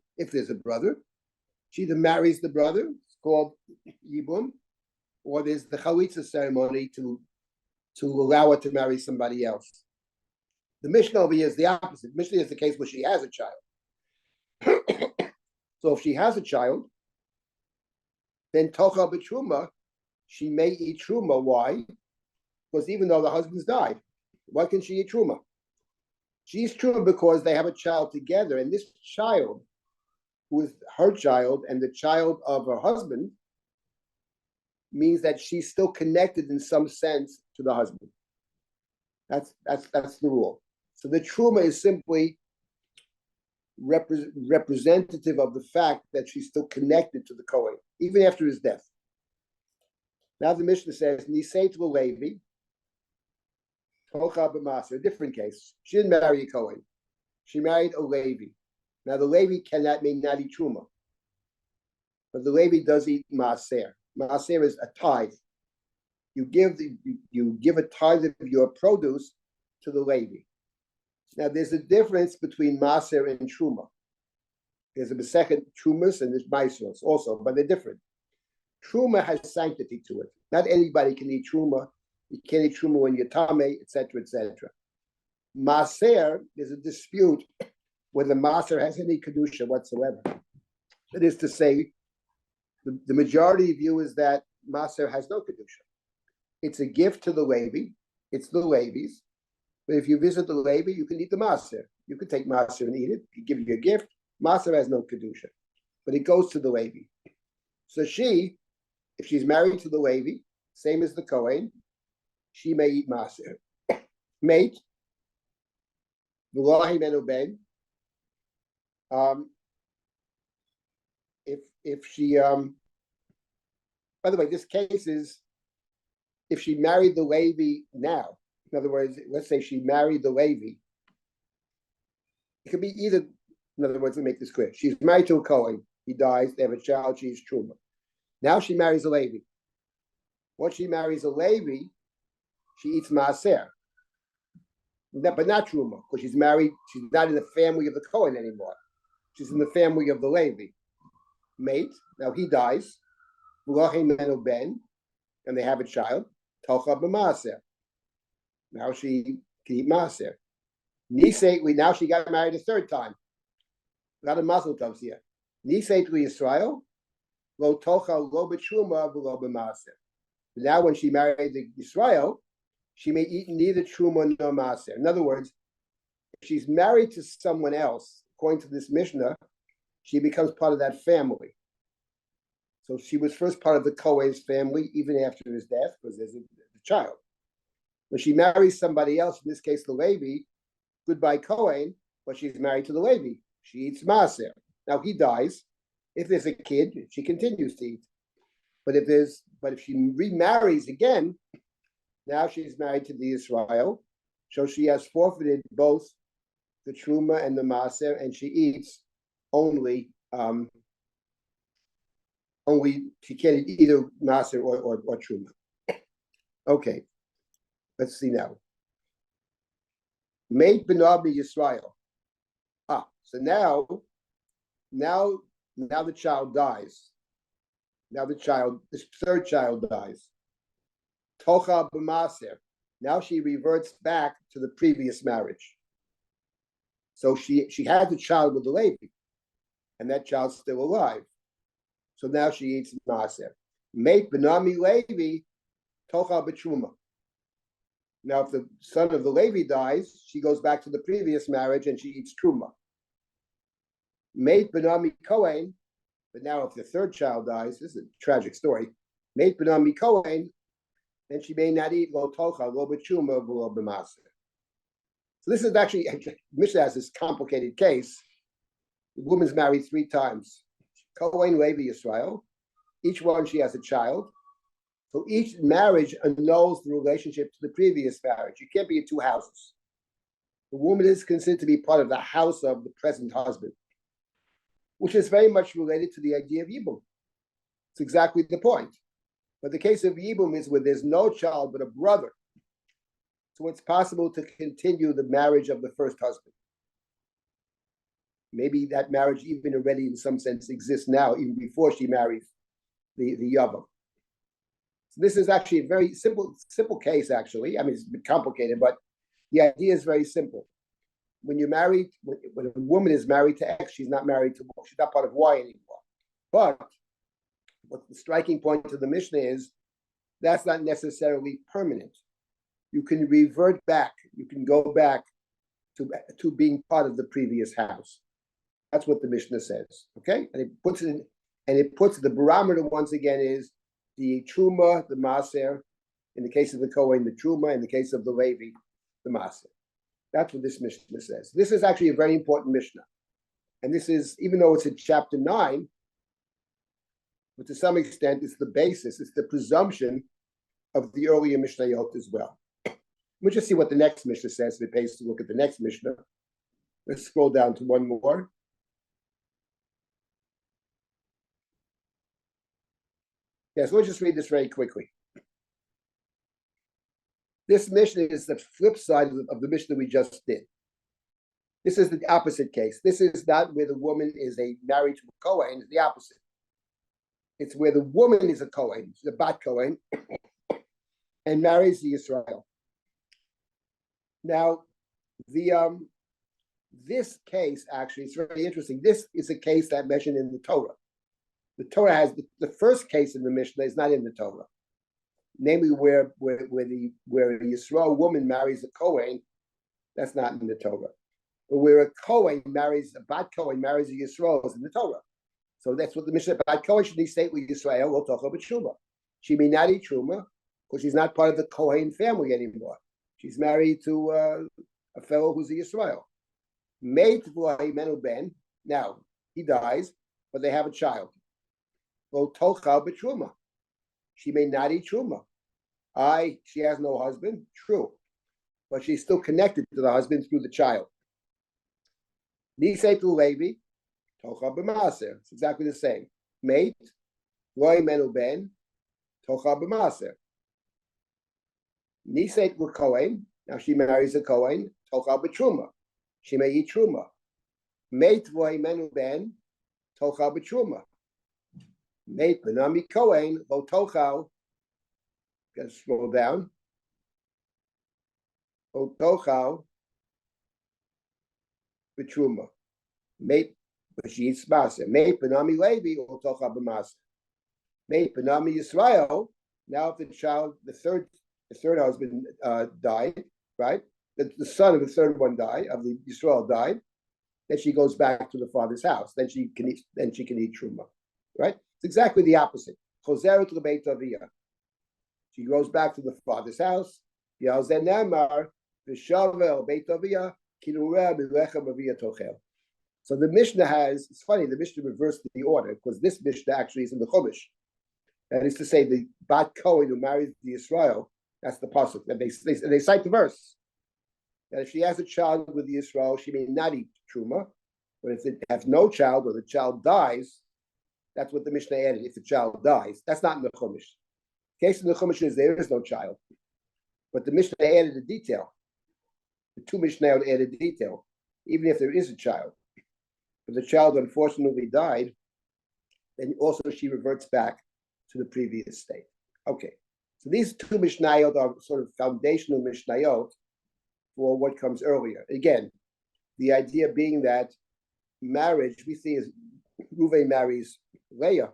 she either marries the brother, it's called yibum, or there's the chalitza ceremony to allow her to marry somebody else. The Mishnah over here is the opposite. The Mishnah is the case where she has a child. So if she has a child, then tochal b'truma, she may eat truma. Why? Because even though the husband's died, why can she eat truma? She eats truma because they have a child together, and this child, who is her child and the child of her husband, means that she's still connected in some sense to the husband. That's the rule. So the truma is simply representative of the fact that she's still connected to the Kohen, even after his death. Now the Mishnah says, Niseit Levi, Tocha b'Maser, a different case. She didn't marry a Kohen. She married a Levi. Now the Levi may not eat truma, but the Levi does eat Maser. Maser is a tithe. You give a tithe of your produce to the Levi. Now there's a difference between Maser and Truma. There's a Masechet Trumas and there's Maisos also, but they're different. Truma has sanctity to it. Not anybody can eat Truma. You can't eat Truma when you're Tameh, etc., etc. Maser, there's a dispute whether Maser has any Kedusha whatsoever. That is to say, the majority view is that Maser has no Kedusha. It's a gift to the Levi. It's the Levi's. But if you visit the Levi, you can eat the Maser. You can take Maser and eat it. He give you a gift. Maser has no Kedusha. But it goes to the Levi. So she, if she's married to the Levi, same as the Kohen, she may eat Maser. Mate, V'lo himenu ben. If she, by the way, this case is if she married the Levi now, in other words, let's say she married the Levi, it could be either, in other words, let me make this clear. She's married to a Kohen, he dies, they have a child, she's Truma. Now she marries a Levi. Once she marries a Levi, she eats Maaser. But not Truma, because she's married, she's not in the family of the Kohen anymore. She's in the family of the Levi. Mate, now he dies, ben, and they have a child, Tocha b'Maaser. Now she can eat Maaser. Now she got married a third time. A lot of mazel tovs here. Nisei to Yisrael, lo tocha lo b'truma v'lo b'Maaser. Now when she married the Yisrael, she may eat neither truma nor Maaser. In other words, if she's married to someone else, according to this Mishnah, she becomes part of that family. So she was first part of the Kohen's family, even after his death, because there's a child. When she marries somebody else, in this case the Levi, goodbye Kohen, but she's married to the Levi. She eats Maaser. Now he dies. If there's a kid, she continues to eat. But if she remarries again, now she's married to the Israel, so she has forfeited both the Truma and the Maaser, and she eats only she can't eat either Maaser or Truma. Okay, let's see now. Mate Benabi Yisrael. So now the child dies. Now this third child dies. Tocha b'Maaser. Now she reverts back to the previous marriage. So she had the child with the Levi, and that child's still alive. So now she eats Maaser. Mate Benami Levi, Tocha b'Truma. Now, if the son of the Levi dies, she goes back to the previous marriage and she eats Truma. Mate Benami Kohen, but now if the third child dies, this is a tragic story. Mate Benami Kohen, then she may not eat lo tocha, lo b'truma, lo b'Maaser. So this is actually, Mishnah has this complicated case. The woman's married 3 times. Kohen, Levi, Yisrael. Each one she has a child. So each marriage annuls the relationship to the previous marriage. You can't be in 2 houses. The woman is considered to be part of the house of the present husband, which is very much related to the idea of Yibum. It's exactly the point. But the case of Yibum is where there's no child but a brother. So it's possible to continue the marriage of the first husband. Maybe that marriage even already in some sense exists now, even before she marries the Yavam. So this is actually a very simple case, actually. I mean, it's a bit complicated, but the idea is very simple. When you're married, when a woman is married to X, she's not married to Y. She's not part of Y anymore. But what the striking point of the Mishnah is, that's not necessarily permanent. You can revert back. You can go back to being part of the previous house. That's what the Mishnah says. Okay, and it puts the barometer once again is the Truma, the Maaser. In the case of the Kohen, the Truma. In the case of the Levi, the Maaser. That's what this Mishnah says. This is actually a very important Mishnah. And this is, even though it's in chapter 9, but to some extent, it's the basis, it's the presumption of the earlier mishnayot as well. We'll just see what the next Mishnah says. If it pays to look at the next Mishnah. Let's scroll down to one more. Yes, we'll just read this very quickly. This Mishnah is the flip side of the Mishnah we just did. This is the opposite case. This is not where the woman is married to a Kohen, it's the opposite. It's where the woman is a Kohen, she's a Bat Kohen, and marries the Israel. Now, this case actually is very interesting. This is a case that mentioned in the Torah. The Torah has the first case in the Mishnah is not in the Torah, namely where a Yisrael woman marries a Kohen, that's not in the Torah. But where a Kohen marries a Bat Kohen marries a Yisrael is in the Torah. So that's what the Mishnah Bat Kohen should state with Yisrael lo tocha b'truma. She may not eat truma because she's not part of the Kohen family anymore. She's married to a fellow who's a Yisrael. Mate v'lo ben. Now he dies, but they have a child. Lo tocha b'truma. She may not eat truma. She has no husband, true, but she's still connected to the husband through the child. Nisei tu Levi, tocha b'maser. It's exactly the same. Mate, loy menu ben, tocha b'maser. Nisei tu Kohen. Now she marries a Kohen, tocha b'truma. She may eat truma. Mate loy menu ben, tocha b'truma. Mate benami Kohen, lo tocha. Gotta scroll down. Lo tocha b'truma. Mate, but she eats maser. Mate benami Levi, lo tocha b'maser. Mate benami Yisrael. Now if the child, the third husband died, right? The son of the third one died, of the Yisrael died. Then she goes back to the father's house. Then she can eat truma, right? It's exactly the opposite. Chozeret lebeit aviyah. She goes back to the father's house. Yalzen nemar v'shavel beit aviyah kilureh b'lechem aviyah tochel. So the Mishnah has. It's funny. The Mishnah reversed the order because this Mishnah actually is in the Chumash. That is to say, the Bat Kohen who marries the Yisrael. That's the pasuk. And they cite the verse that if she has a child with the Yisrael, she may not eat truma. But if they have no child or the child dies, that's what the Mishnah added. If the child dies, that's not in the Chumash. The case in the Chumash is there is no child, but the Mishnah added a detail. The two Mishnayot added a detail, even if there is a child. If the child unfortunately died, then also she reverts back to the previous state. Okay. So these two mishnayot are sort of foundational mishnayot for what comes earlier. Again, the idea being that marriage, we see as Reuven marries Leah,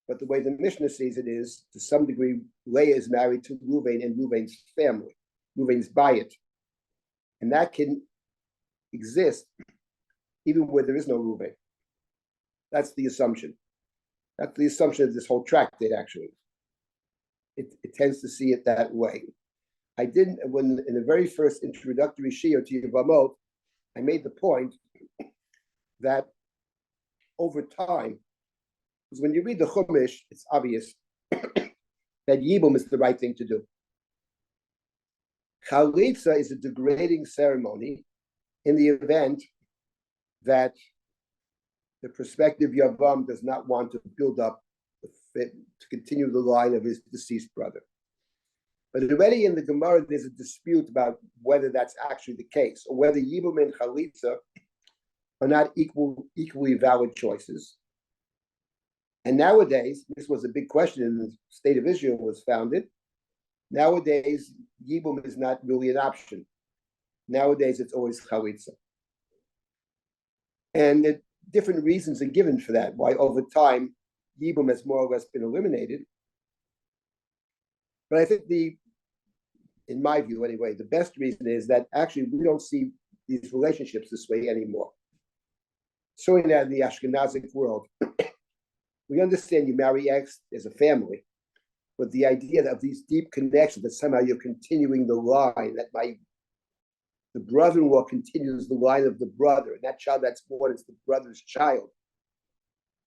but the way the Mishnah sees it is, to some degree, Leah is married to Reuven and Reuven's family, Reuven's bayit. And that can exist even where there is no Reuven. That's the assumption. That's the assumption of this whole tractate, actually. It tends to see it that way. I didn't, when in the very first introductory shiur to Yevamot, I made the point that over time, because when you read the Chumash, it's obvious that Yibum is the right thing to do. Chalitza is a degrading ceremony in the event that the prospective Yavam does not want to build up to continue the line of his deceased brother. But already in the Gemara, there's a dispute about whether that's actually the case, or whether Yibum and Chalitza are not equally valid choices. And nowadays, this was a big question in the state of Israel was founded. Nowadays, Yibum is not really an option. Nowadays, it's always Chalitza. And different reasons are given for that, why over time, Yibum has more or less been eliminated. But I think in my view anyway, the best reason is that actually we don't see these relationships this way anymore. Showing that in the Ashkenazic world, we understand you marry X as a family, but the idea of these deep connections, that somehow you're continuing the line, that the brother-in-law continues the line of the brother, and that child that's born is the brother's child.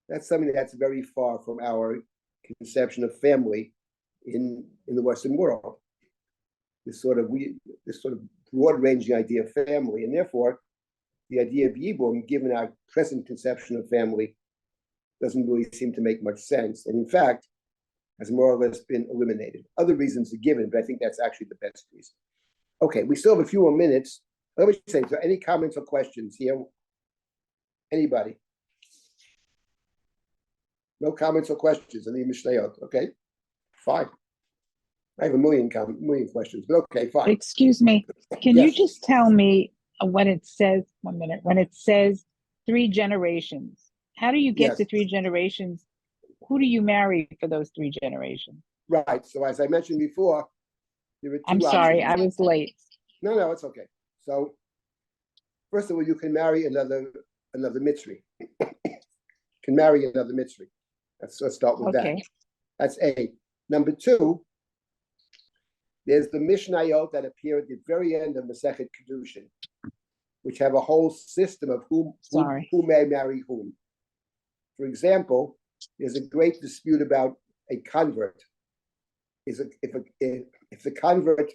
That's something that's very far from our conception of family in the Western world. This sort of broad-ranging idea of family, and therefore the idea of Yibum, given our present conception of family, doesn't really seem to make much sense, and in fact has more or less been eliminated. Other reasons are given, but I think that's actually the best reason. Okay, we still have a few more minutes. Let me say, so any comments or questions here? Anybody? No comments or questions on the mishnayot. Okay, fine. I have a million questions, but okay, fine. Excuse me. Can Yes. you just tell me when it says, 1 minute, when it says 3 generations, how do you get Yes. to 3 generations? Who do you marry for those 3 generations? Right. So as I mentioned before, there are two I'm sorry, options. I was late. No, it's okay. So first of all, you can marry another Mitzri. You can marry another Mitzri. Let's start with that. That's A. Number 2, there's the mishnayot that appear at the very end of Masechet Kedushin, which have a whole system of who may marry whom. For example, there's a great dispute about a convert if the convert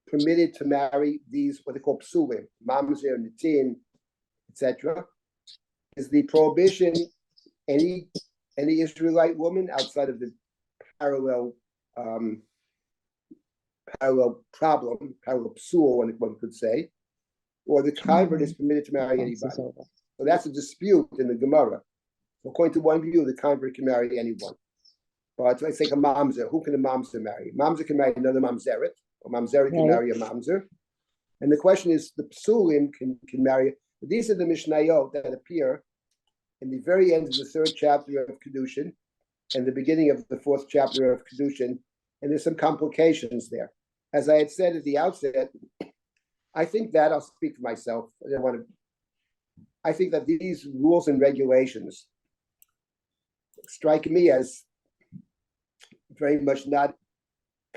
permitted to marry these what they call psulim, mamzer, nitin, etc., is the prohibition any Israelite woman outside of the parallel problem, parallel psul, one could say, or the convert is permitted to marry anybody. So that's a dispute in the Gemara. According to one view, the convert can marry anyone. But let's take a mamzer. Who can a mamzer marry? Mamzer can marry another mamzeret, or mamzeret can marry a mamzer. And the question is, the psulim can marry. These are the mishnayot that appear in the very end of the 3rd chapter of Kedushin and the beginning of the 4th chapter of Kedushin. And there's some complications there. As I had said at the outset, I think that, I'll speak for myself, I think that these rules and regulations strike me as very much not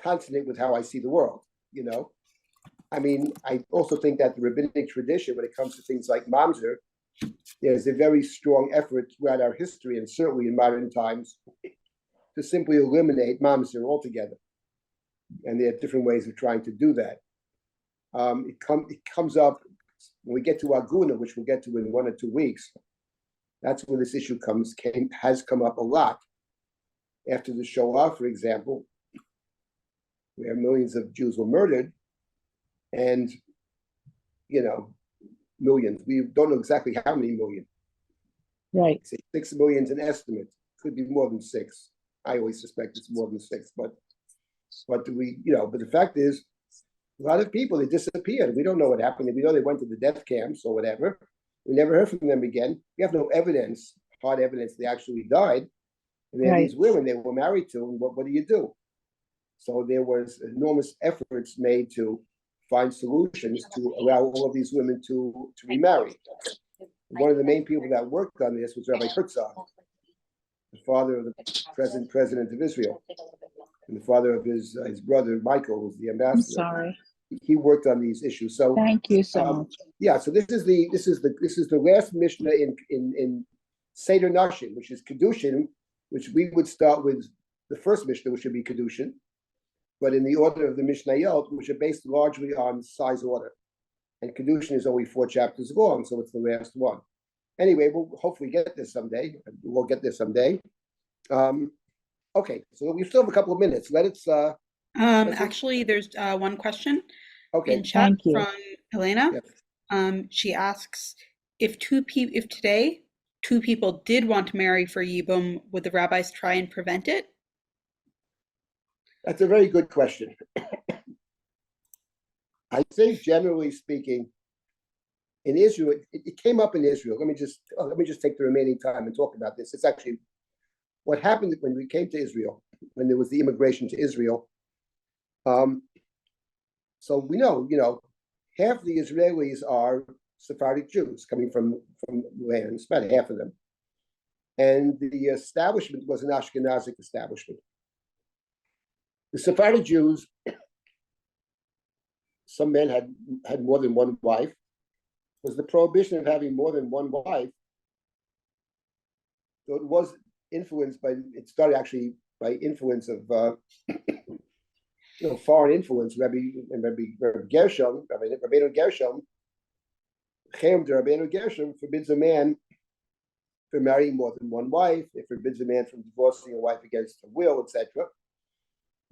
consonant with how I see the world, I mean, I also think that the rabbinic tradition, when it comes to things like mamzer, there's a very strong effort throughout our history, and certainly in modern times, to simply eliminate mamzer altogether. And there are different ways of trying to do that. It comes up when we get to Aguna, which we'll get to in 1 or 2 weeks. That's where this issue has come up a lot. After the Shoah, for example, where millions of Jews were murdered, and millions. We don't know exactly how many million. Right. Say 6 million is an estimate. Could be more than 6. I always suspect it's more than 6, but but the fact is, a lot of people, they disappeared. We don't know what happened. We know they went to the death camps or whatever. We never heard from them again. We have no evidence, hard evidence they actually died. And there are these women they were married to, and what do you do? So there was enormous efforts made to find solutions to allow all of these women to remarry. One of the main people that worked on this was Rabbi Herzog, the father of the present president of Israel, and the father of his brother Michael, was the ambassador. I'm sorry. He worked on these issues. So thank you so much. Yeah, so this is the last Mishnah in Seder Nashim, which is Kedushin, which we would start with the first Mishnah, which would be Kedushin, but in the order of the mishnayot, which are based largely on size order. And Kedushin is only 4 chapters long, so it's the last one. Anyway, we'll hopefully get there someday. We'll get there someday. Okay, so we still have a couple of minutes. Actually, there's one question in chat from Elena. Yes. She asks, if today 2 people did want to marry for Yibum, would the rabbis try and prevent it? That's a very good question. I think, generally speaking, in Israel, it came up in Israel. Let me just take the remaining time and talk about this. It's actually what happened when we came to Israel, when there was the immigration to Israel. So we know, half the Israelis are Sephardic Jews coming from lands, about half of them. And the establishment was an Ashkenazic establishment. The Sephardic Jews, some men had more than one wife. Was the prohibition of having more than one wife? So it was influenced it started actually by influence of foreign influence. Rabbi Gershom, Rabbeinu Gershom, Chaim de Rabbeinu Gershom forbids a man from marrying more than one wife. It forbids a man from divorcing a wife against her will, etc.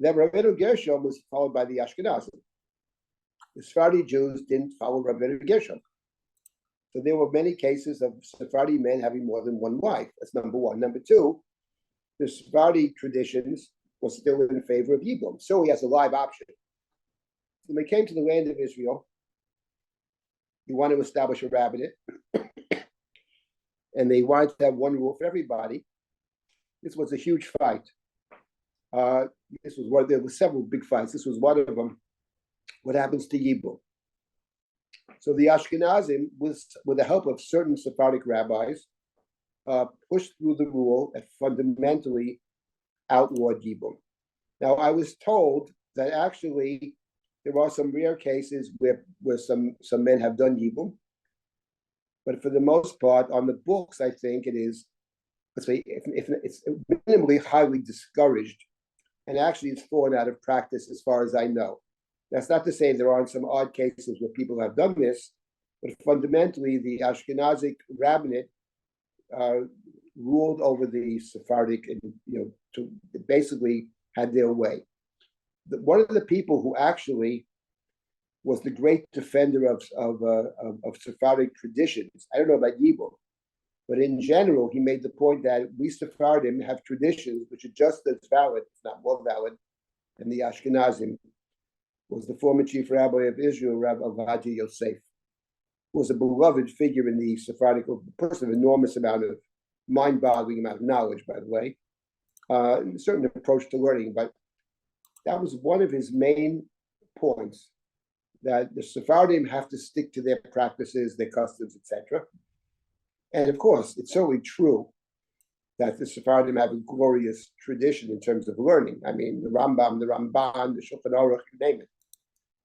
Then Rabbeinu Gershom was followed by the Ashkenazim. The Sephardi Jews didn't follow Rabbeinu Gershom. So there were many cases of Sephardi men having more than one wife. That's number one. Number two, the Sephardi traditions were still in favor of Yibum. So he has a live option. When they came to the land of Israel, he wanted to establish a rabbinate, and they wanted to have one rule for everybody. This was a huge fight. There were several big fights. This was one of them. What happens to Yibum? So the Ashkenazim, with the help of certain Sephardic rabbis, pushed through the rule that fundamentally outlawed Yibum. Now, I was told that actually there are some rare cases where some men have done Yibum, but for the most part, on the books, I think it is, let's say, if it's minimally highly discouraged, and actually it's fallen out of practice as far as I know. That's not to say there aren't some odd cases where people have done this, but fundamentally the Ashkenazic rabbinate ruled over the Sephardic, and to basically had their way. One of the people who actually was the great defender of Sephardic traditions. I don't know about Yibum, but in general, he made the point that we Sephardim have traditions which are just as valid, if not more valid, than the Ashkenazim. Was the former chief rabbi of Israel, Rabbi Avadia Yosef, who was a beloved figure in the Sephardic, a person of enormous amount of mind-boggling amount of knowledge, by the way, a certain approach to learning. But that was one of his main points, that the Sephardim have to stick to their practices, their customs, etc. And of course, it's certainly true that the Sephardim have a glorious tradition in terms of learning. I mean, the Rambam, the Ramban, the Shulchan Aruch, you name it.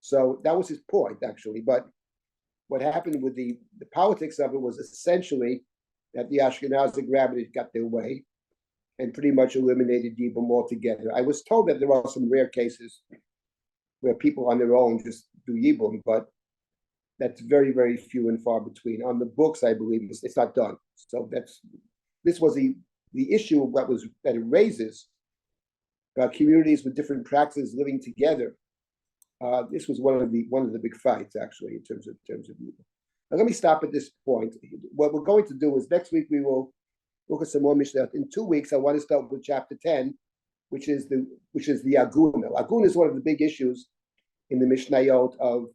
So that was his point, actually. But what happened with the politics of it was essentially that the Ashkenazic rabbinate got their way and pretty much eliminated Yibum altogether. I was told that there are some rare cases where people on their own just do Yibum, but that's very, very few and far between. On the books, I believe it's not done. So this was the issue of that it raises about communities with different practices living together. This was one of the big fights, actually, in terms of Yibum. Now, let me stop at this point. What we're going to do is next week we will look at some more Mishnah. In 2 weeks, I want to start with chapter 10, which is the aguna. Aguna is one of the big issues in the mishnayot of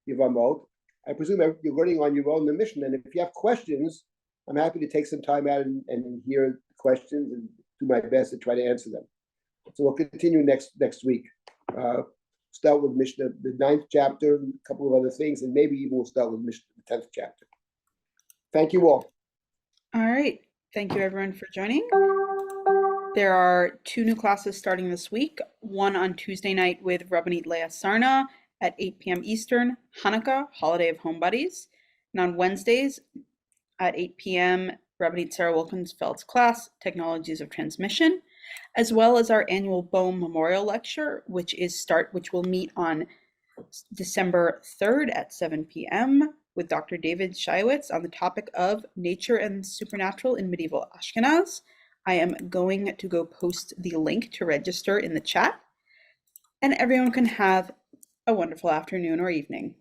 Yevamot. I presume you're learning on your own the Mishnah, and if you have questions, I'm happy to take some time out and hear questions and do my best to try to answer them. So we'll continue next week. Start with Mishnah, the 9th chapter, a couple of other things, and maybe even we'll start with Mishnah, the 10th chapter. Thank you all. All right. Thank you, everyone, for joining. There are 2 new classes starting this week, one on Tuesday night with Rabbi Leah Sarna at 8 p.m. Eastern, Hanukkah, Holiday of Home Buddies, and on Wednesdays at 8 p.m., Rabbi Sarah Wilkins-Feld's class, Technologies of Transmission, as well as our annual Bohm Memorial Lecture, which will meet on December 3rd at 7 p.m. with Dr. David Shiowitz on the topic of nature and supernatural in medieval Ashkenaz. I am going to go post the link to register in the chat, and everyone can have a wonderful afternoon or evening.